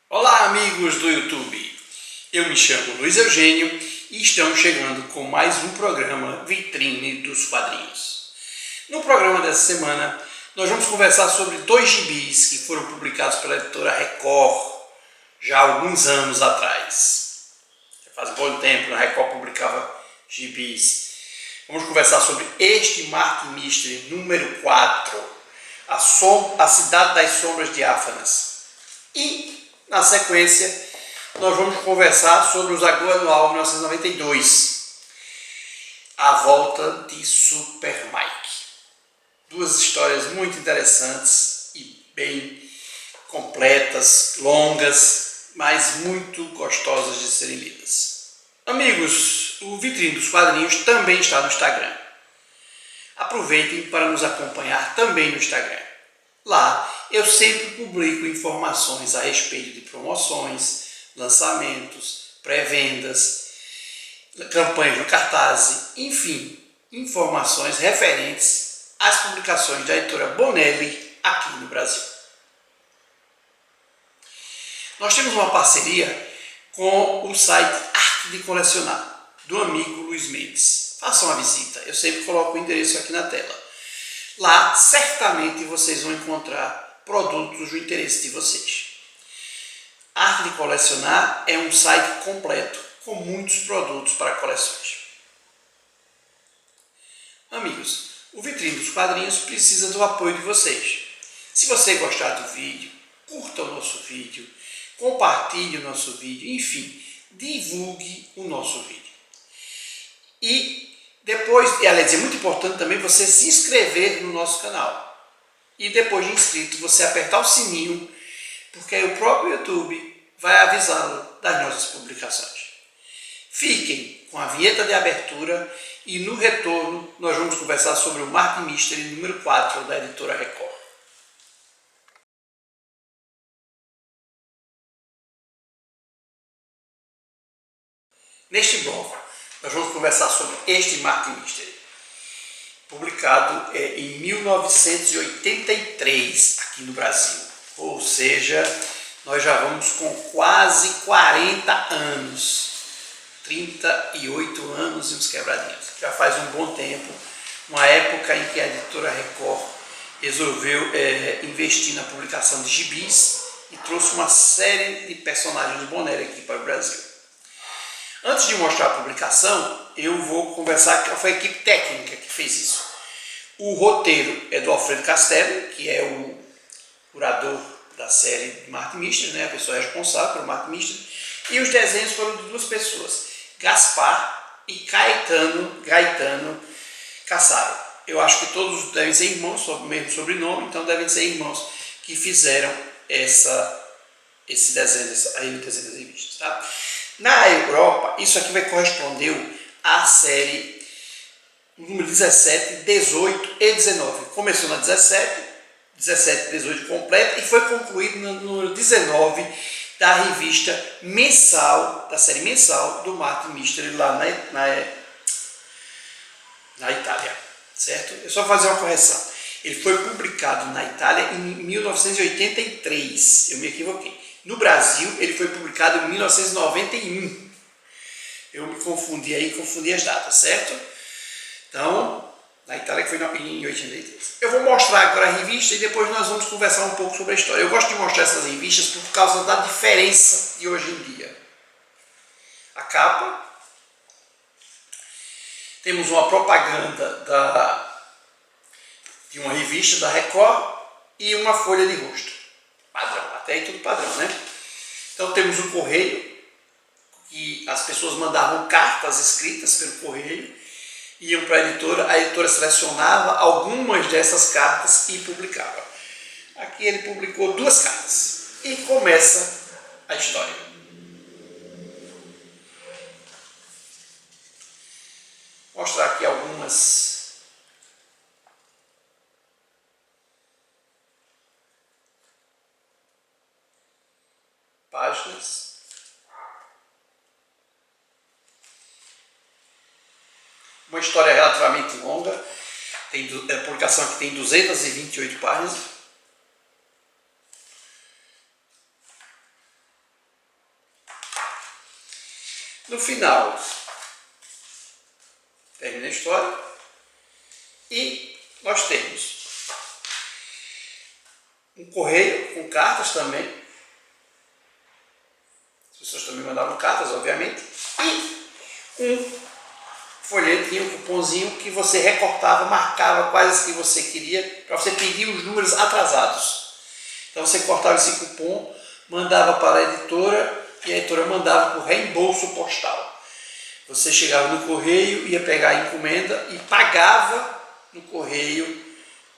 Olá, amigos do YouTube. Eu me chamo Luiz Eugênio e estamos chegando com mais um programa Vitrine dos Quadrinhos. No programa dessa semana, nós vamos conversar sobre dois gibis que foram publicados pela editora Record já há alguns anos atrás. Já faz bom tempo que a Record publicava gibis. Vamos conversar sobre este Mark Mystery número 4, A Cidade das Sombras Diáfanas. E, na sequência, nós vamos conversar sobre o Zagu Anual 1992, A Volta de Super Mike. Duas histórias muito interessantes e bem completas, longas, mas muito gostosas de serem lidas. Amigos, o Vitrine dos Quadrinhos também está no Instagram. Aproveitem para nos acompanhar também no Instagram. Lá eu sempre publico informações a respeito de promoções, lançamentos, pré-vendas, campanhas no cartaz, enfim, informações referentes às publicações da editora Bonelli aqui no Brasil. Nós temos uma parceria com o site Arte de Colecionar, do amigo Luiz Mendes. Façam uma visita, eu sempre coloco o endereço aqui na tela. Lá, certamente, vocês vão encontrar produtos do interesse de vocês. Arte de Colecionar é um site completo, com muitos produtos para coleções. Amigos, o Vitrine dos Quadrinhos precisa do apoio de vocês. Se você gostar do vídeo, curta o nosso vídeo, compartilhe o nosso vídeo, enfim, divulgue o nosso vídeo. E depois, aliás, é muito importante também você se inscrever no nosso canal. E depois de inscrito, você apertar o sininho, porque aí o próprio YouTube vai avisá-lo das nossas publicações. Fiquem com a vinheta de abertura e no retorno nós vamos conversar sobre o Mark Mystery número 4 da editora Record. Neste bloco, nós vamos conversar sobre este Mark Mystery, publicado em 1983 aqui no Brasil. Ou seja, nós já vamos com quase 40 anos, 38 anos e uns quebradinhos. Já faz um bom tempo, uma época em que a editora Record resolveu investir na publicação de gibis e trouxe uma série de personagens de Bonelli aqui para o Brasil. Antes de mostrar a publicação, eu vou conversar com a equipe técnica que fez isso. O roteiro é do Alfredo Castelli, que é o curador da série de Mark Mystery, né? A pessoa responsável pelo Mark Mystery. E os desenhos foram de duas pessoas, Gaspar e Gaetano Cassaro. Eu acho que todos devem ser irmãos, sob o mesmo sobrenome, então devem ser irmãos que fizeram esse desenho, das revistas. Tá? Na Europa, isso aqui vai corresponder à série número 17, 18 e 19. Começou na 17 e 18 completa e foi concluído no número 19 da revista mensal, da série mensal do Mark Mystery lá na Itália, certo? É só fazer uma correção. Ele foi publicado na Itália em 1983, eu me equivoquei. No Brasil, ele foi publicado em 1991. Eu me confundi aí, confundi as datas, certo? Então, na Itália que foi em 83. Eu vou mostrar agora a revista e depois nós vamos conversar um pouco sobre a história. Eu gosto de mostrar essas revistas por causa da diferença de hoje em dia. A capa. Temos uma propaganda de uma revista da Record e uma folha de rosto. Padrão, até aí tudo padrão, né? Então temos o correio, que as pessoas mandavam cartas escritas pelo correio, iam para a editora selecionava algumas dessas cartas e publicava. Aqui ele publicou 2 cartas e começa a história. Vou mostrar aqui algumas páginas. Uma história relativamente longa, a publicação aqui tem 228 páginas. No final, termina a história e nós temos um correio com cartas também. As pessoas também mandavam cartas, obviamente. E um folhetinho, um cupomzinho que você recortava, marcava quais que você queria para você pedir os números atrasados. Então você cortava esse cupom, mandava para a editora e a editora mandava por reembolso postal. Você chegava no correio, ia pegar a encomenda e pagava no correio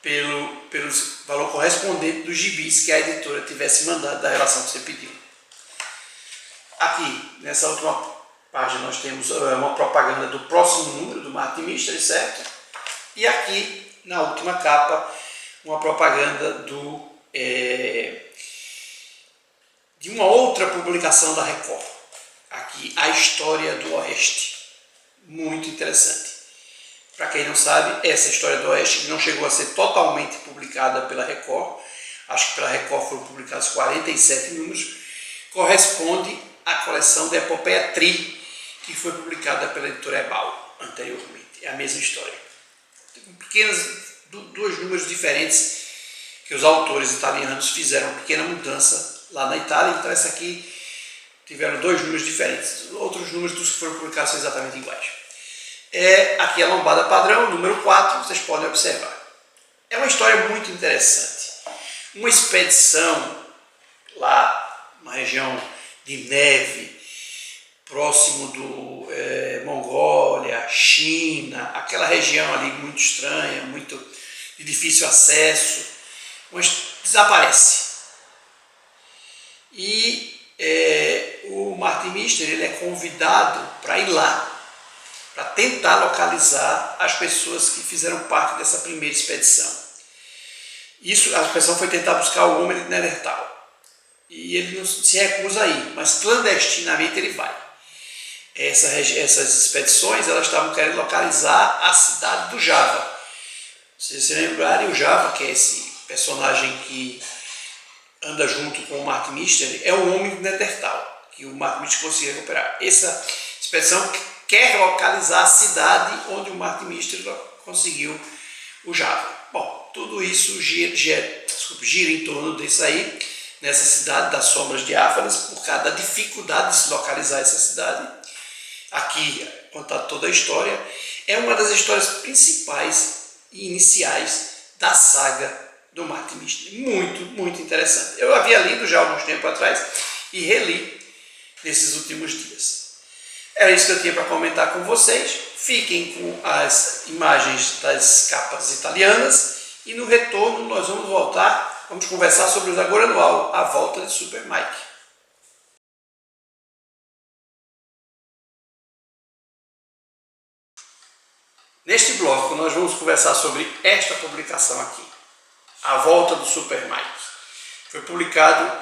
pelo valor correspondente dos gibis que a editora tivesse mandado da relação que você pediu. Aqui, nessa última página, nós temos uma propaganda do próximo número do Martin Mystery, certo? E aqui, na última capa, uma propaganda de uma outra publicação da Record. Aqui, A História do Oeste. Muito interessante. Para quem não sabe, essa História do Oeste não chegou a ser totalmente publicada pela Record. Acho que pela Record foram publicados 47 números. Corresponde à coleção da Epopeia Tri, que foi publicada pela editora Ebal anteriormente. É a mesma história. Dois números diferentes que os autores italianos fizeram uma pequena mudança lá na Itália. Então essa aqui tiveram dois números diferentes. Outros números dos que foram publicados são exatamente iguais. Aqui é a lombada padrão, número 4, vocês podem observar. É uma história muito interessante. Uma expedição lá, uma região de neve, próximo do Mongólia, China, aquela região ali muito estranha, muito de difícil acesso, mas desaparece. E o Martin Mystery ele é convidado para ir lá, para tentar localizar as pessoas que fizeram parte dessa primeira expedição. A expedição foi tentar buscar o homem de Neandertal. E ele não se recusa a ir, mas clandestinamente ele vai. Essas expedições elas estavam querendo localizar a cidade do Java. Se vocês lembrarem, o Java, que é esse personagem que anda junto com o Martin Mystery, é o homem de Neandertal, que o Martin Mystery conseguiu recuperar. Essa expedição quer localizar a cidade onde o Martin Mystery conseguiu o Java. Bom, tudo isso gira em torno disso aí, nessa cidade das sombras diáfanas, por causa da dificuldade de se localizar essa cidade. Aqui, contar toda a história, é uma das histórias principais e iniciais da saga do Martin Mystery. Muito, muito interessante. Eu havia lido já há alguns tempos atrás e reli nesses últimos dias. Era isso que eu tinha para comentar com vocês. Fiquem com as imagens das capas italianas e no retorno nós vamos voltar, vamos conversar sobre o Zagor Anual, a volta de Super Mike. Neste bloco nós vamos conversar sobre esta publicação aqui, a volta do Super Mike. Foi publicado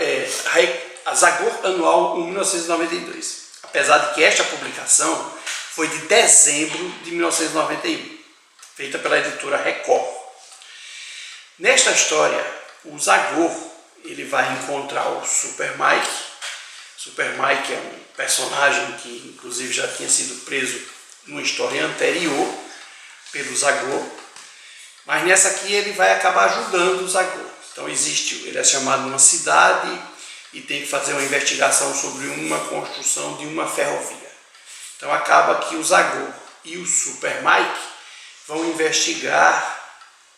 a Zagor Anual em 1992. Apesar de que esta publicação foi de dezembro de 1991, feita pela editora Record. Nesta história, o Zagor ele vai encontrar o Super Mike. Super Mike é um personagem que inclusive já tinha sido preso numa história anterior pelo Zagor, mas nessa aqui ele vai acabar ajudando o Zagor. Então ele é chamado numa cidade e tem que fazer uma investigação sobre uma construção de uma ferrovia. Então acaba que o Zagor e o Super Mike vão investigar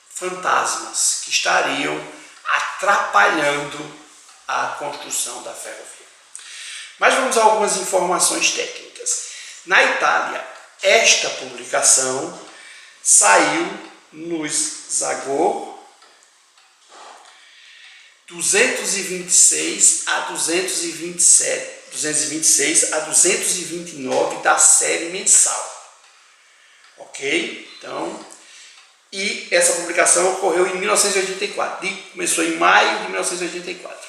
fantasmas que estariam atrapalhando a construção da ferrovia. Mas vamos a algumas informações técnicas. Na Itália, esta publicação saiu nos Zagor 226 a 226 a 229 da série mensal. Ok? Então, e essa publicação ocorreu em 1984. Começou em maio de 1984.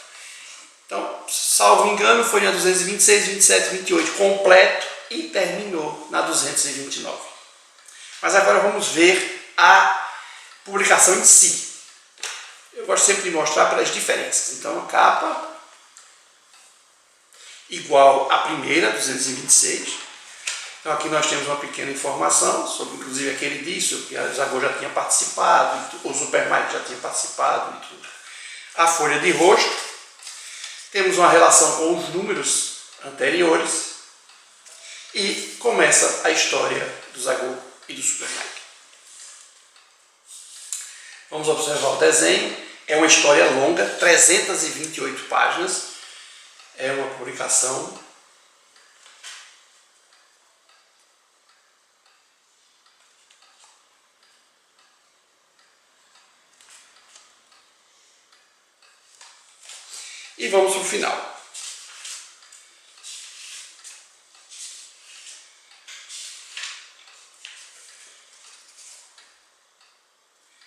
Então, salvo engano, foi na 226, 27, 28 completo e terminou na 229. Mas agora vamos ver a publicação em si. Eu gosto sempre de mostrar pelas diferenças. Então a capa igual à primeira, 226. Então aqui nós temos uma pequena informação sobre, inclusive, aquele disso, que a Zagor já tinha participado, o Super Mike já tinha participado e tudo. A folha de rosto, temos uma relação com os números anteriores e começa a história do Zagor e do Super Mike. Vamos observar o desenho. É uma história longa, 328 páginas. É uma publicação e vamos para o final.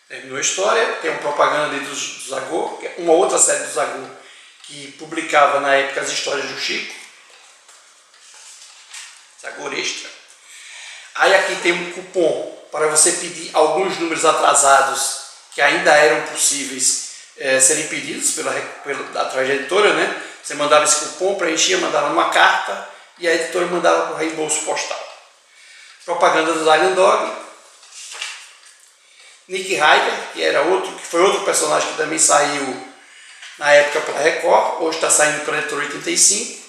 Terminou a história, tem uma propaganda ali do Zagor, uma outra série do Zagor que publicava na época as histórias do Chico. Zagor Extra. Aí aqui tem um cupom para você pedir alguns números atrasados que ainda eram possíveis serem pedidos através da editora, né? Você mandava esse cupom, preenchia, mandava numa carta e a editora mandava para o reembolso postal. Propaganda do Lion Dog. Nick Ryder, que foi outro personagem que também saiu na época pela Record, hoje está saindo pela editora 85.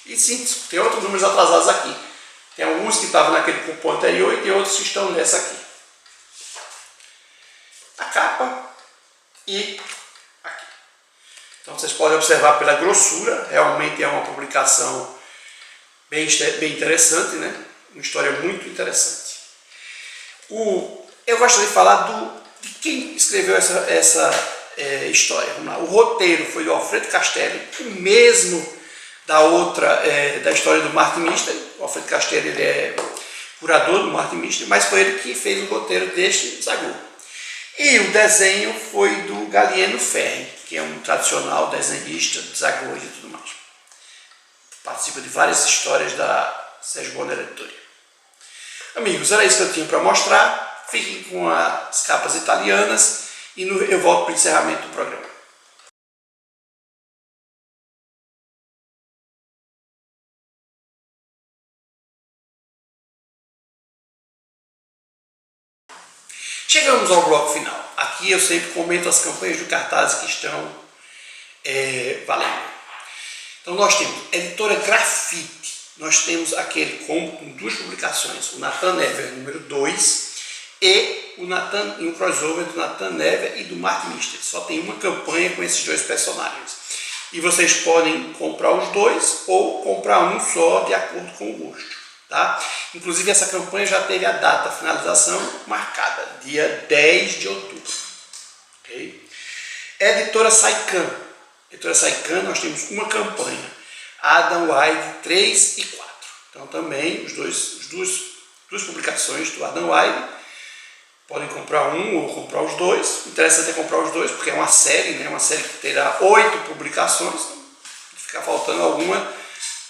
E sim, tem outros números atrasados aqui. Tem alguns que estavam naquele cupom anterior e tem outros que estão nessa aqui. A capa e aqui. Então vocês podem observar pela grossura, realmente é uma publicação bem interessante, né? Uma história muito interessante. Eu gostaria de falar de quem escreveu essa história. Vamos lá. O roteiro foi do Alfredo Castelli, o mesmo da história do Martin Mister. O Alfredo Castelli ele é curador do Martin Mister, mas foi ele que fez o roteiro deste Zagor. E o desenho foi do Gallieno Ferri, que é um tradicional desenhista de Zagor e tudo mais. Participa de várias histórias da Sérgio Bonner Editoria. Amigos, era isso que eu tinha para mostrar. Fiquem com as capas italianas e eu volto para o encerramento do programa. Chegamos ao bloco final. Aqui eu sempre comento as campanhas do cartaz que estão valendo. Então nós temos Editora Grafite, nós temos aquele combo com duas publicações, o Nathan Never número 2 e um crossover do Nathan Never e do Martin Mister. Só tem uma campanha com esses dois personagens. E vocês podem comprar os dois ou comprar um só de acordo com o gosto. Tá? Inclusive essa campanha já teve a data de finalização marcada, dia 10 de outubro. Okay? Editora Saikan. Editora Saikan, nós temos uma campanha, Adam Wilde 3 e 4. Então também duas publicações do Adam Wilde. Podem comprar um ou comprar os dois. O interessante é comprar os dois, porque é uma série, né? Uma série que terá 8 publicações. Se ficar faltando alguma,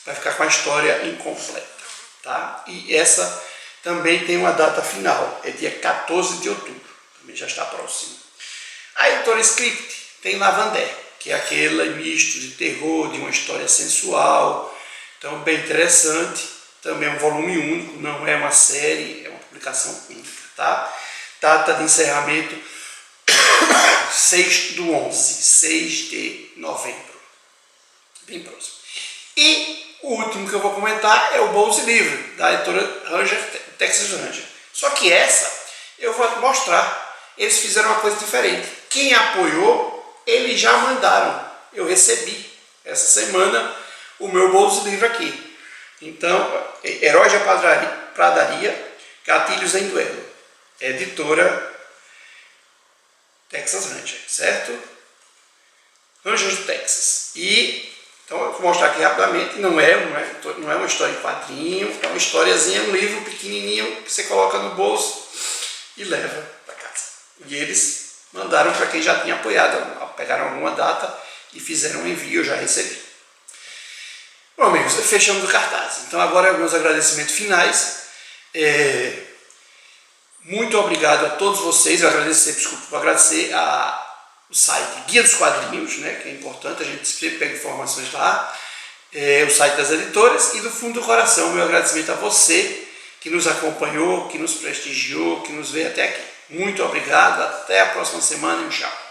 vai ficar com a história incompleta. Tá? E essa também tem uma data final, é dia 14 de outubro, também já está próximo. A editora Script tem Lavandé, que é aquele misto de terror, de uma história sensual, então bem interessante, também é um volume único, não é uma série, é uma publicação única. Tá? Data de encerramento 6/11, 6 de novembro, bem próximo. E o último que eu vou comentar é o Bolso Livre, da editora Ranger, Texas Ranger. Só que essa eu vou mostrar. Eles fizeram uma coisa diferente. Quem apoiou, eles já mandaram. Eu recebi essa semana o meu Bolso Livre aqui. Então, Heróis da Pradaria, Gatilhos em Duelo. Editora Texas Ranger, certo? Ranger do Texas. Então eu vou mostrar aqui rapidamente, não é uma história em quadrinho, é uma historiazinha, um livro pequenininho que você coloca no bolso e leva para casa. E eles mandaram para quem já tinha apoiado, pegaram alguma data e fizeram um envio, eu já recebi. Bom, amigos, fechamos o cartaz. Então agora meus agradecimentos finais. Muito obrigado a todos vocês. Eu vou agradecer o site Guia dos Quadrinhos, né, que é importante, a gente sempre pega informações lá, o site das editoras, e do fundo do coração, meu agradecimento a você que nos acompanhou, que nos prestigiou, que nos veio até aqui. Muito obrigado, até a próxima semana e tchau.